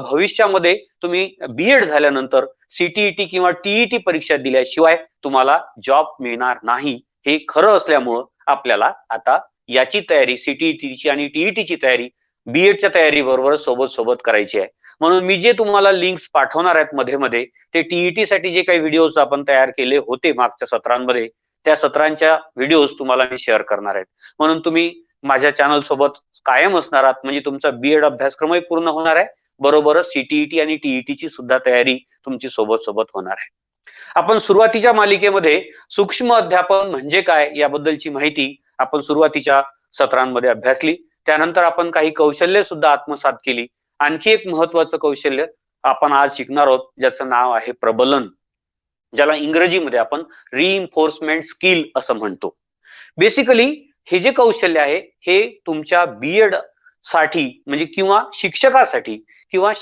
भविष्यामध्ये तुम्ही बीएड झाल्यानंतर सीटीईटी किंवा टीईटी परीक्षा दिल्याशिवाय तुम्हाला जॉब मिळणार नाही, हे खरं असल्यामुळं आपल्याला आता याची तयारी, सीटीईटीची आणि टीईटीची तयारी बीएडच्या तयारी बरोबर सोबत करायची आहे. म्हणून मी जे तुम्हाला लिंक्स पाठवणार आहेत मध्ये मध्ये, ते टीईटी साठी जे काही व्हिडिओज आपण तयार केले होते मागच्या सत्रांमध्ये, त्या सत्रांच्या व्हिडिओज तुम्हाला मी शेअर करणार आहेत. म्हणून तुम्ही माझ्या चॅनल सोबत कायम असणार आहात, म्हणजे तुमचा बीएड अभ्यासक्रमही पूर्ण होणार आहे, बरोबरच सीटीईटी आणि टीईटीची सुद्धा तयारी तुमची सोबत होणार आहे. आपण सुरुवातीच्या मालिकेमध्ये सूक्ष्म अध्यापन म्हणजे काय याबद्दलची माहिती आपण सुरुवातीच्या सत्रांमध्ये अभ्यासली. त्यानंतर आपण काही कौशल्य सुद्धा आत्मसात केली. आणखी एक महत्वाचं कौशल्य आपण आज शिकणार आहोत, ज्याचं नाव आहे प्रबलन, ज्याला इंग्रजीमध्ये आपण रिइन्फोर्समेंट स्किल असं म्हणतो. बेसिकली हे जे कौशल्य आहे हे तुमच्या बीएड साठी म्हणजे किंवा शिक्षकासाठी किंवा